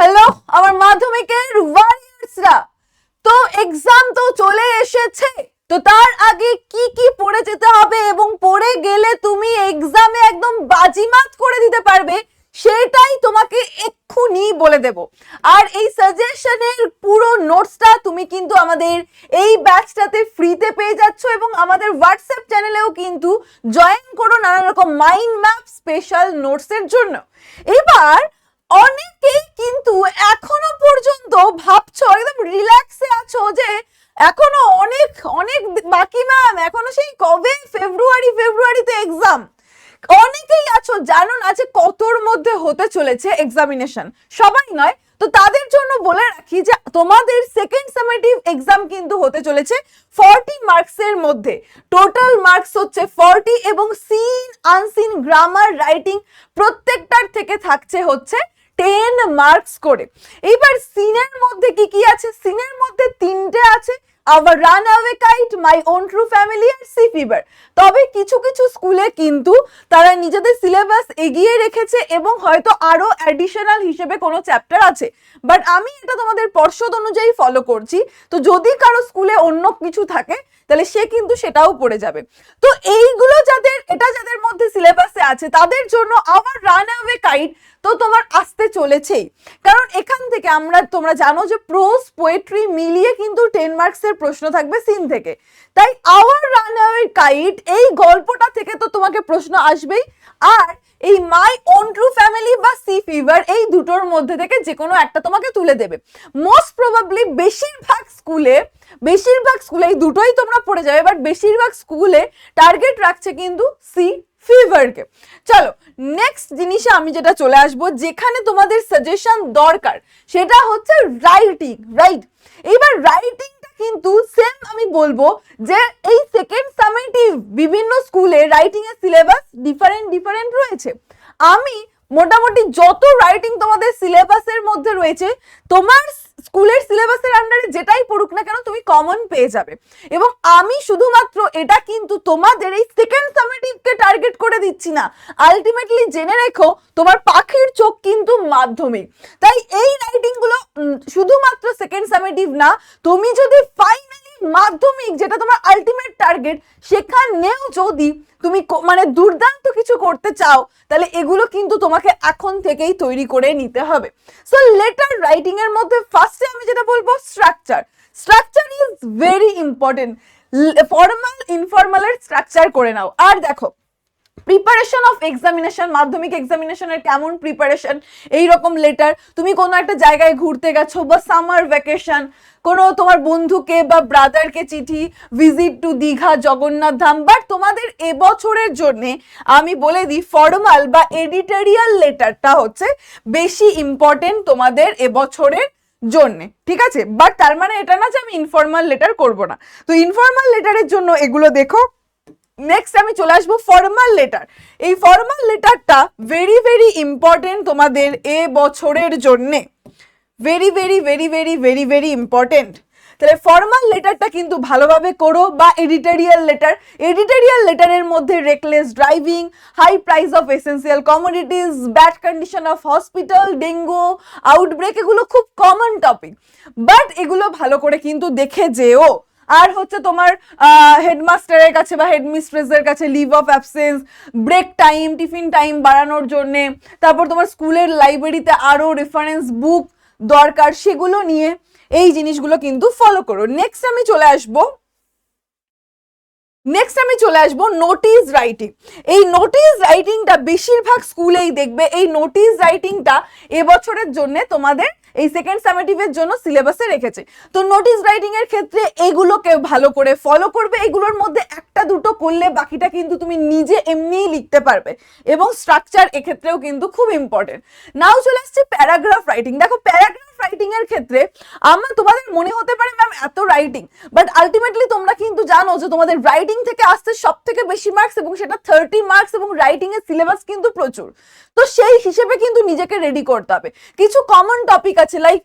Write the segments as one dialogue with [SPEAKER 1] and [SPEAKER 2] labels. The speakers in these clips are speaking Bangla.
[SPEAKER 1] হ্যালো আমার মাধ্যমিকের ওয়ারিয়ার্সরা, তো এক্সাম তো চলে এসেছে। তো তার আগে কি কি পড়ে যেতে হবে এবং পড়ে গেলে তুমি এক্সামে একদম বাজিমাত করে দিতে পারবে সেটাই তোমাকে এক্ষুনি বলে দেব। আর এই সাজেশনের পুরো নোটসটা তুমি কিন্তু আমাদের এই ব্যাচটাতে ফ্রিতে পেয়ে যাচ্ছ এবং আমাদের হোয়াটসঅ্যাপ চ্যানেলেও কিন্তু জয়েন করো নানা রকম মাইন্ড ম্যাপ স্পেশাল নোটসের জন্য। এবার অনেকেই কিন্তু এখনো পর্যন্ত ভাবছো, একদম রিল্যাক্সে আছো যে এখনো অনেক অনেক বাকি ম্যাম, এখনো সেই কবে ফেব্রুয়ারিতে এক্সাম। অনেকেই আছো জানো না যে কতর মধ্যে হতে চলেছে এক্সামিনেশন, সবাই নয়। তো তাদের জন্য বলে রাখি যে তোমাদের সেকেন্ড সামেটিভ এক্সাম কিন্তু হতে চলেছে 40 মার্কসের মধ্যে। টোটাল মার্কস হচ্ছে 40 এবং সিন আনসিন গ্রামার রাইটিং প্রত্যেকটার থেকে থাকছে হচ্ছে 10 মার্কস করে। এইবার সিনের মধ্যে কি কি আছে? সিনের মধ্যে তিনটে আছে, our runaway kite, my own true family আর সি ফিভার। তবে কিছু কিছু স্কুলে কিন্তু তারা নিজেদের সিলেবাস এগিয়ে রেখেছে এবং হয়তো আরো অ্যাডিশনাল হিসেবে কোনো চ্যাপ্টার আছে, বাট আমি এটা তোমাদের পর্ষদ অনুযায়ী ফলো করছি। তো যদি কারো স্কুলে অন্য কিছু থাকে তাহলে সে কিন্তু সেটাও পড়ে যাবে। তো এইগুলো যাদের মধ্যে সিলেবাসে আছে তাদের জন্য আওয়ার রানঅ্যাওয়ে কাইট তো তোমার আসতে চলেছেই, কারণ এখান থেকে তোমরা জানো যে প্রোজ পোয়েট্রি মিলিয়ে কিন্তু 10 মার্কসের প্রশ্ন থাকবে সিন থেকে। তাই আওয়ার রানঅ্যাওয়ে কাইট এই গল্পটা থেকে তো তোমাকে প্রশ্ন আসবেই। আর এই মাই ওন ট্রু ফ্যামিলি বা সি ফিভার এই দুটোর মধ্যে থেকে যে কোনো একটা তোমাকে তুলে দেবে। মোস্ট প্রবাবলি বেশিরভাগ স্কুলে এই দুটোই তোমরা পড়ে যাবে, বাট বেশিরভাগ স্কুলে টার্গেট রাখছে কিন্তু সি ফিভারকে। চলো নেক্সট জিনিসে আমি যেটা চলে আসবো, যেখানে তোমাদের সাজেশন দরকার সেটা হচ্ছে রাইটিং। এইবার রাইটিংটা কিন্তু সেম আমি বলবো যে এই সেকেন্ড সামেটিভ বিভিন্ন স্কুলে রাইটিং এর সিলেবাস ডিফারেন্ট রয়েছে। আমি মোটামুটি যত রাইটিং তোমাদের সিলেবাসের মধ্যে রয়েছে, তোমার স্কুলের সিলেবাসের আন্ডারে যেটাই পড়ুক না কেন তুমি কমন পেয়ে যাবে। এবং আমি শুধুমাত্র এটা কিন্তু তোমাদের এই সেকেন্ড সামেটিভকে টার্গেট করে দিচ্ছি না, আলটিমেটলি জেনে রেখো তোমার পাখির চোখ কিন্তু মাধ্যমিক। তাই এই রাইটিং গুলো শুধুমাত্র সেকেন্ড সামেটিভ না, তুমি যদি ফাইনালি মাধ্যমিক যেটা তোমার আলটিমেট টার্গেট সেখানেও যদি তুমি মানে দুর্দান্ত কিছু করতে চাও তাহলে এগুলো কিন্তু তোমাকে এখন থেকেই তৈরি করে নিতে হবে। সো লেটার রাইটিং এর মধ্যে ফার্স্টে আমি যেটা বলবো structure is very important. Formal ইনফর্মালের স্ট্রাকচার করে নাও। আর দেখো প্রিপারেশন অফ এক্সামিনেশন, মাধ্যমিক এক্সামিনেশনের কেমন প্রিপারেশন, এইরকম লেটার তুমি কোনো একটা জায়গায় ঘুরতে গেছো বা সামার ভ্যাকেশন, কোনো তোমার বন্ধুকে বা ব্রাদারকে চিঠি, visit to Digha, Jagannath Dham. But তোমাদের এবছরের জন্য আমি বলে দিই ফর্মাল বা এডিটোরিয়াল লেটারটা হচ্ছে বেশি ইম্পর্টেন্ট তোমাদের এবছরের জন্য, ঠিক আছে? বাট তার মানে এটা না যে আমি ইনফর্মাল লেটার করব না। তো ইনফর্মাল লেটারের জন্য এগুলো দেখো। নেক্সট আমি চলে আসবো ফর্মাল লেটার। এই ফর্মাল লেটারটা ভেরি ইম্পর্টেন্ট তোমাদের এ বছরের জন্যে, ভেরি ইম্পর্টেন্ট। তাহলে ফর্মাল লেটারটা কিন্তু ভালোভাবে করো। বা এডিটোরিয়াল লেটারের মধ্যে reckless driving, high price of essential commodities, bad condition of hospital, dengue outbreak, এগুলো খুব কমন টপিক, বাট এগুলো ভালো করে কিন্তু দেখে যেও। আর হচ্ছে তোমার হেডমাস্টারের কাছে বা হেডমিস্ট্রেসের কাছে leave of absence, break time, tiffin time বাড়ানোর জন্যে, তারপর তোমার স্কুলের লাইব্রেরিতে আরো রেফারেন্স বুক দরকার, সেগুলো নিয়ে এই জিনিসগুলো কিন্তু ফলো করো। নেক্সট আমি চলে আসবো নোটিস রাইটিং। এই নোটিস রাইটিংটা বেশিরভাগ স্কুলেই দেখবে এই নোটিস রাইটিংটা এবছরের জন্য তোমাদের এই সেকেন্ড সামেটিভের জন্য সিলেবাসে রেখেছে। তো নোটিস রাইটিং এর ক্ষেত্রে এগুলোকে ভালো করে ফলো করবে। এগুলোর মধ্যে একটা দুটো করলে বাকিটা কিন্তু তুমি নিজে এমনিই লিখতে পারবে। এবং স্ট্রাকচার এক্ষেত্রেও কিন্তু খুব ইম্পর্টেন্ট। নাও চলে আসছে প্যারাগ্রাফ রাইটিং। দেখো প্যারাগ্রাফ রাইটিং এর ক্ষেত্রে তোমাদের মনে হতে পারে ম্যাম এত রাইটিং, বাট আলটিমেটলি তোমরা কিন্তু জানো যে তোমাদের রাইটিং থেকে আসতে সব থেকে বেশি মার্কস এবং সেটা 30 মার্কস, এবং রাইটিং এর সিলেবাস কিন্তু প্রচুর। তো সেই হিসেবে কিন্তু নিজেকে রেডি করতে হবে। কিছু কমন টপিক আছে, লাইক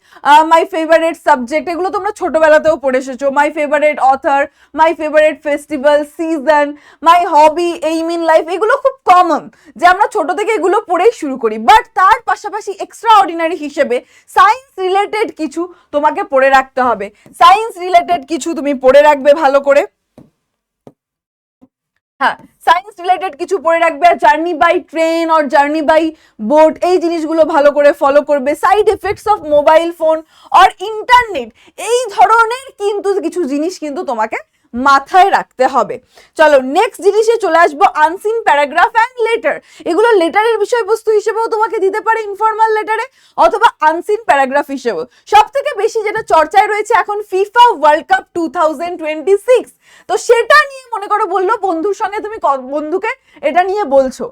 [SPEAKER 1] মাই ফেভারিট সাবজেক্ট, এগুলো তোমরা ছোটবেলাতেও পড়ে এসেছো। My favourite author, my favourite festival, season, my hobby, aim in life, এগুলো খুব কমন যে আমরা ছোট থেকে এগুলো পড়েই শুরু করি। বাট তার পাশাপাশি এক্সট্রা অর্ডিনারি হিসেবে সায়েন্স রিলেটেড কিছু তোমাকে পড়ে রাখতে হবে। সায়েন্স রিলেটেড কিছু তুমি পড়ে রাখবে ভালো করে। হ্যাঁ, সায়েন্স রিলেটেড কিছু পড়ে রাখবে। আর journey by train or journey by boat, এই জিনিসগুলো ভালো করে ফলো করবে। Side effects of mobile phone or internet, এই ধরনের কিন্তু কিছু জিনিস কিন্তু তোমাকে মাথায় রাখতে হবে। চলো নেক্সট জিনিসে চলে আসবো, আনসিন প্যারাগ্রাফ অ্যান্ড লেটার। এগুলো লেটারের বিষয়বস্তু হিসেবেও তোমাকে দিতে পারে ইনফর্মাল লেটারে, অথবা আনসিন প্যারাগ্রাফ হিসেবেও। সব থেকে বেশি যেটা চর্চায় রয়েছে এখন ফিফা ওয়ার্ল্ড কাপ 2026, তো সেটা নিয়ে মনে করো বললো বন্ধুর সঙ্গে, তুমি বন্ধুকে এটা নিয়ে বলছো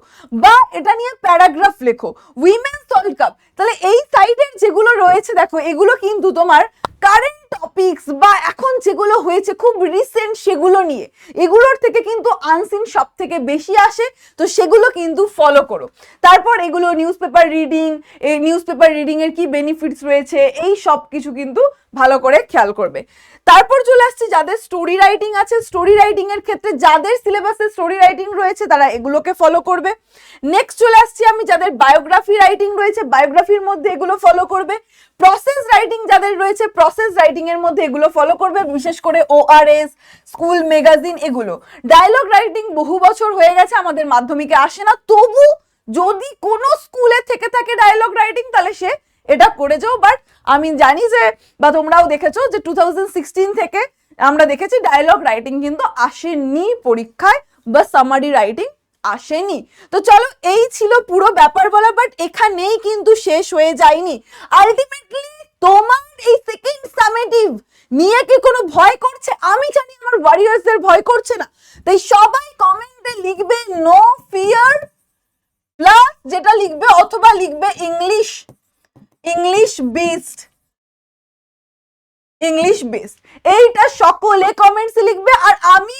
[SPEAKER 1] বা এটা নিয়ে প্যারাগ্রাফ লেখো, উইমেন্স ওয়ার্ল্ড কাপ, তাহলে এই সাইডের যেগুলো রয়েছে দেখো, এগুলো কিন্তু তোমার কারেন্ট টপিকস বা এখন যেগুলো হয়েছে খুব রিসেন্ট সেগুলো নিয়ে, এগুলোর থেকে কিন্তু আনসিন সব থেকে বেশি আসে, তো সেগুলো কিন্তু ফলো করো। তারপর এগুলো নিউজ পেপার রিডিং, এই নিউজ পেপার রিডিং এর কি বেনিফিটস রয়েছে, এই সব কিছু কিন্তু ভালো করে খেয়াল করবে। তারপর চলে আসছে যাদের স্টোরি রাইটিং আছে, স্টোরি রাইটিং এর ক্ষেত্রে যাদের সিলেবাসে স্টোরি রাইটিং রয়েছে তারা এগুলোকে ফলো করবে। নেক্সট চলে আসছি আমি, যাদের বায়োগ্রাফি রাইটিং রয়েছে বায়োগ্রাফির মধ্যে এগুলো ফলো করবে। প্রসেস রাইটিং যাদের রয়েছে প্রসেস রাইটিং এর মধ্যে এগুলো ফলো করবে, বিশেষ করে ওআরএস, স্কুল ম্যাগাজিন, এগুলো। ডায়লগ রাইটিং বহু বছর হয়ে গেছে আমাদের মাধ্যমিকে আসে না, তবু যদি কোনো স্কুলে থেকে থাকে ডায়লগ রাইটিং তাহলে সে এটা করে যাও। বাট আমি জানি যে, বা তোমরাও দেখেছো যে 2016 থেকে আমরা দেখেছি ডায়লগ রাইটিং কিন্তু আসেনি পরীক্ষায়, বা সামারি রাইটিং আসেনি। তো চলো এই ছিল পুরো ব্যাপার বলা, বাট এখানেই কিন্তু শেষ হয়ে যায়নি। আলটিমেটলি তোমার এই সেকেন্ড সামেটিভ নিয়ে কি কোনো ভয় করছে? আমি জানি আমার ওয়ারিয়ার্সদের ভয় করছে না, তাই সবাই কমেন্টে লিখবে নো ফিয়ার প্লাস যেটা লিখবে, অথবা লিখবে ইংলিশ বেসড, ইংলিশ বেসড, এইটা সকলে কমেন্টস লিখবে। আর আমি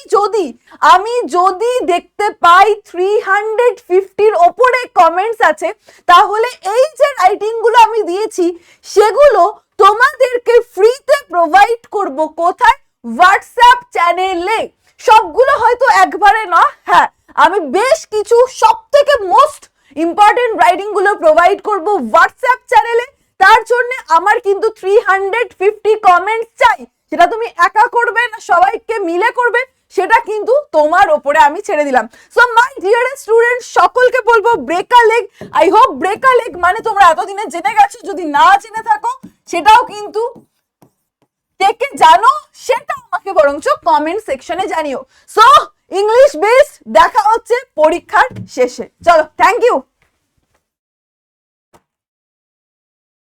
[SPEAKER 1] যদি দেখতে পাই 350-র ওপরে কমেন্টস আছে, তাহলে এই যে রাইটিং গুলো আমি দিয়েছি সেগুলো তোমাদেরকে ফ্রিতে প্রোভাইড করব। কোথায়? হোয়াটসঅ্যাপ চ্যানেলে। সবগুলো হয়তো একবারে না, হ্যাঁ আমি বেশ কিছু সব থেকে মোস্ট ইম্পর্টেন্ট রাইটিং গুলো প্রোভাইড করব হোয়াটসঅ্যাপ চ্যানেলে। তার জন্য আমার কিন্তু 350 কমেন্টস চাই। সেটা তুমি একা করবে না সবাইকে মিলে করবে, সেটা কিন্তু তোমার ওপরে আমি ছেড়ে দিলাম। সো মাই ডিয়ারেস্ট স্টুডেন্ট, সকলকে বলবো break a leg. I hope break a leg মানে তোমরা এতদিনে জেনে গেছো, যদি না জেনে থাকো সেটাও কিন্তু কে কে জানো সেটা আমাকে বরঞ্চ কমেন্ট সেকশনে জানিও। সো ইংলিশ বেস দেখা হচ্ছে পরীক্ষার শেষে। চলো, থ্যাংক ইউ।